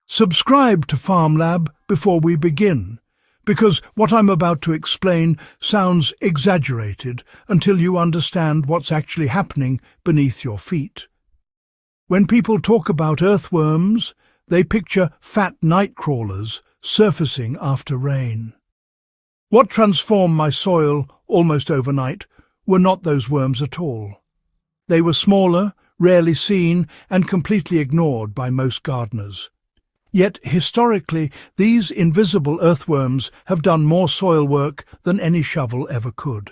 Subscribe to FarmLab before we begin, because what I'm about to explain sounds exaggerated until you understand what's actually happening beneath your feet. When people talk about earthworms, they picture fat night crawlers surfacing after rain. What transformed my soil almost overnight were not those worms at all. They were smaller, rarely seen, and completely ignored by most gardeners. Yet, historically, these invisible earthworms have done more soil work than any shovel ever could.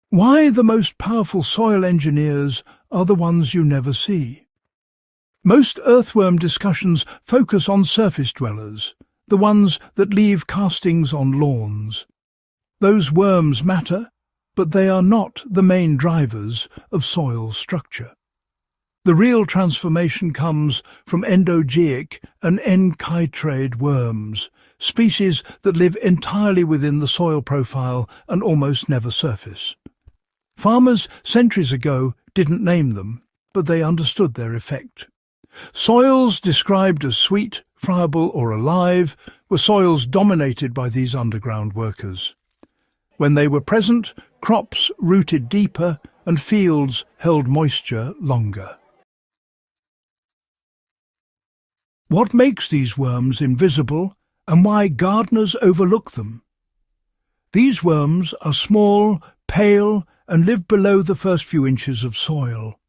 Why the most powerful soil engineers are the ones you never see? Most earthworm discussions focus on surface dwellers, the ones that leave castings on lawns. Those worms matter, but they are not the main drivers of soil structure. The real transformation comes from endogeeic and enchytrade worms, species that live entirely within the soil profile and almost never surface. Farmers centuries ago didn't name them, but they understood their effect. Soils described as sweet, friable or alive were soils dominated by these underground workers. When they were present, crops rooted deeper and fields held moisture longer. What makes these worms invisible and why gardeners overlook them? These worms are small, pale, and live below the first few inches of soil.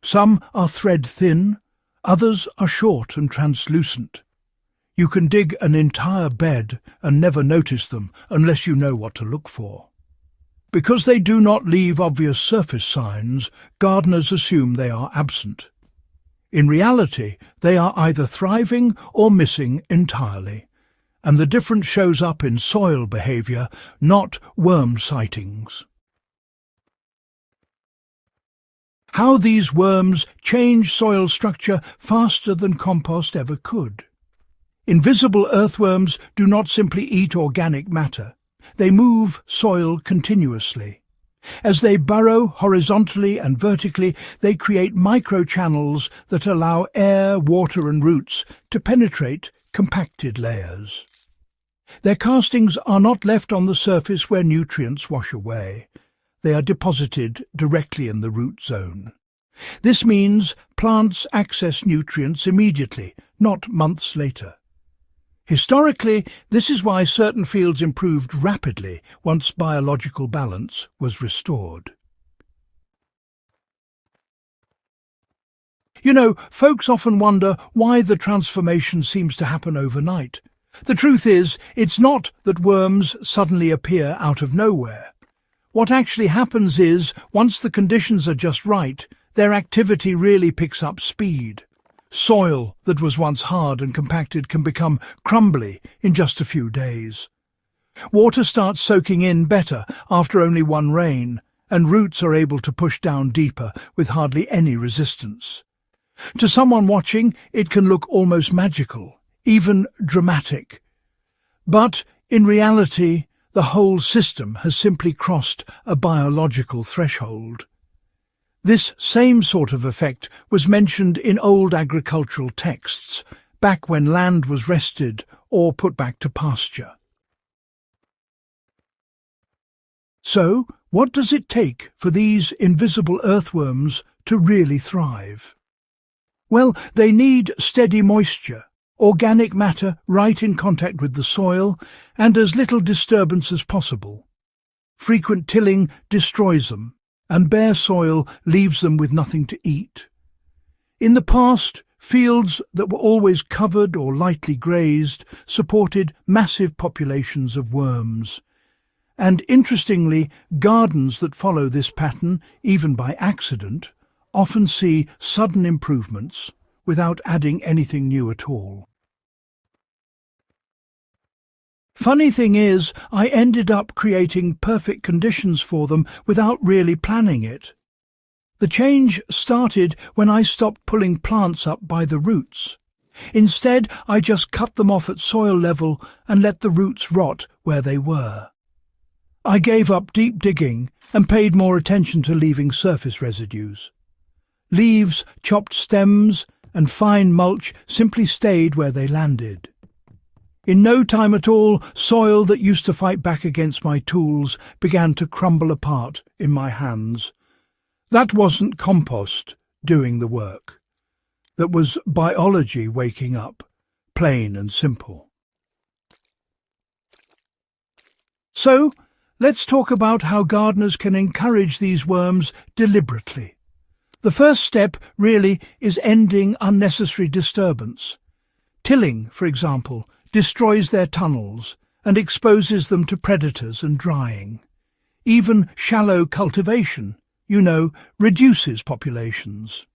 Some are thread-thin, others are short and translucent. You can dig an entire bed and never notice them unless you know what to look for. Because they do not leave obvious surface signs, gardeners assume they are absent. In reality, they are either thriving or missing entirely, and the difference shows up in soil behavior, not worm sightings. How these worms change soil structure faster than compost ever could. Invisible earthworms do not simply eat organic matter. They move soil continuously. As they burrow horizontally and vertically, they create microchannels that allow air, water and roots to penetrate compacted layers. Their castings are not left on the surface where nutrients wash away. They are deposited directly in the root zone. This means plants access nutrients immediately, not months later. Historically, this is why certain fields improved rapidly once biological balance was restored. You know, folks often wonder why the transformation seems to happen overnight. The truth is, it's not that worms suddenly appear out of nowhere. What actually happens is, once the conditions are just right, their activity really picks up speed. Soil that was once hard and compacted can become crumbly in just a few days. Water starts soaking in better after only one rain, and roots are able to push down deeper with hardly any resistance. To someone watching, it can look almost magical, even dramatic. But in reality, the whole system has simply crossed a biological threshold. This same sort of effect was mentioned in old agricultural texts, back when land was rested or put back to pasture. So, what does it take for these invisible earthworms to really thrive? Well, they need steady moisture, organic matter right in contact with the soil, and as little disturbance as possible. Frequent tilling destroys them, and bare soil leaves them with nothing to eat. In the past, fields that were always covered or lightly grazed supported massive populations of worms. And interestingly, gardens that follow this pattern, even by accident, often see sudden improvements without adding anything new at all. Funny thing is, I ended up creating perfect conditions for them without really planning it. The change started when I stopped pulling plants up by the roots. Instead, I just cut them off at soil level and let the roots rot where they were. I gave up deep digging and paid more attention to leaving surface residues. Leaves, chopped stems, and fine mulch simply stayed where they landed. In no time at all, soil that used to fight back against my tools began to crumble apart in my hands. That wasn't compost doing the work. That was biology waking up, plain and simple. So, let's talk about how gardeners can encourage these worms deliberately. The first step, really, is ending unnecessary disturbance. Tilling, for example, destroys their tunnels and exposes them to predators and drying. Even shallow cultivation, reduces populations.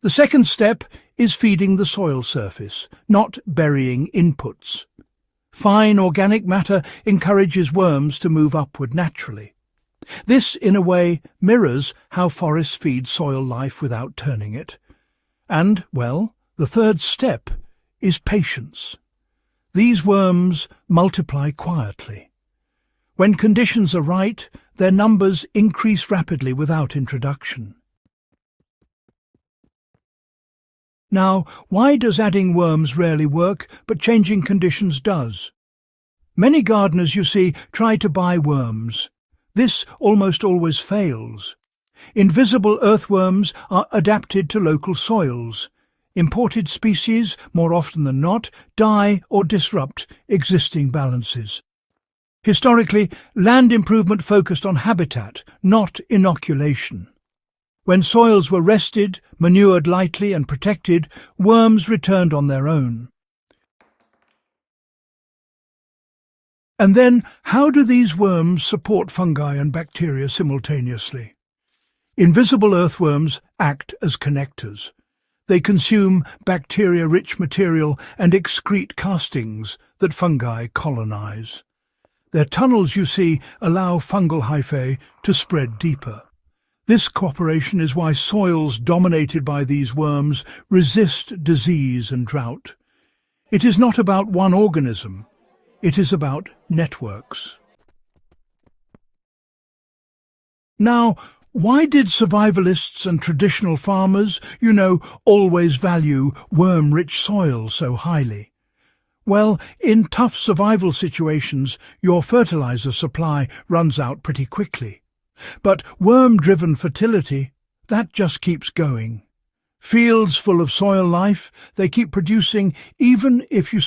The second step is feeding the soil surface, not burying inputs. Fine organic matter encourages worms to move upward naturally. This, in a way, mirrors how forests feed soil life without turning it. And, well, the third step is patience. These worms multiply quietly. When conditions are right, their numbers increase rapidly without introduction. Now, why does adding worms rarely work, but changing conditions does? Many gardeners, you see, try to buy worms. This almost always fails. Invisible earthworms are adapted to local soils. Imported species, more often than not, die or disrupt existing balances. Historically, land improvement focused on habitat, not inoculation. When soils were rested, manured lightly and protected, worms returned on their own. And then, how do these worms support fungi and bacteria simultaneously? Invisible earthworms act as connectors. They consume bacteria-rich material and excrete castings that fungi colonize. Their tunnels, you see, allow fungal hyphae to spread deeper. This cooperation is why soils dominated by these worms resist disease and drought. It is not about one organism. It is about networks. Now, why did survivalists and traditional farmers, always value worm-rich soil so highly? Well, in tough survival situations, your fertilizer supply runs out pretty quickly. But worm-driven fertility, that just keeps going. Fields full of soil life, they keep producing even if you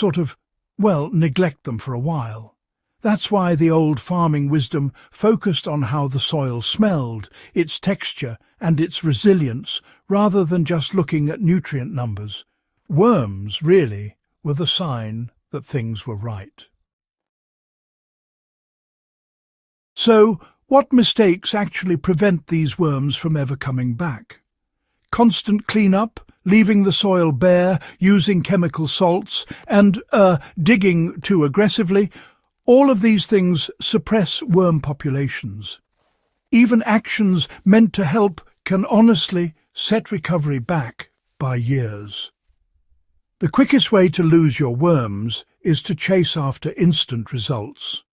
neglect them for a while. That's why the old farming wisdom focused on how the soil smelled, its texture and its resilience, rather than just looking at nutrient numbers. Worms, really, were the sign that things were right. So, what mistakes actually prevent these worms from ever coming back? Constant clean-up, leaving the soil bare, using chemical salts, and digging too aggressively, all of these things suppress worm populations. Even actions meant to help can honestly set recovery back by years. The quickest way to lose your worms is to chase after instant results.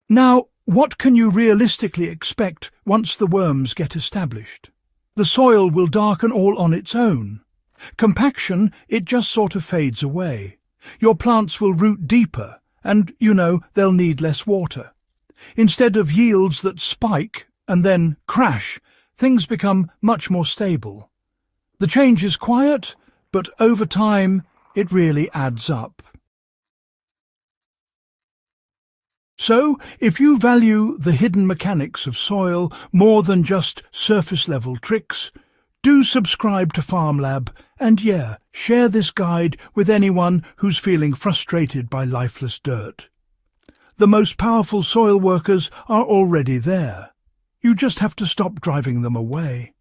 Now, what can you realistically expect once the worms get established? The soil will darken all on its own. Compaction, it just sort of fades away. Your plants will root deeper and, they'll need less water. Instead of yields that spike and then crash, things become much more stable. The change is quiet, but over time it really adds up. So, if you value the hidden mechanics of soil more than just surface-level tricks, do subscribe to FarmLab and share this guide with anyone who's feeling frustrated by lifeless dirt. The most powerful soil workers are already there. You just have to stop driving them away.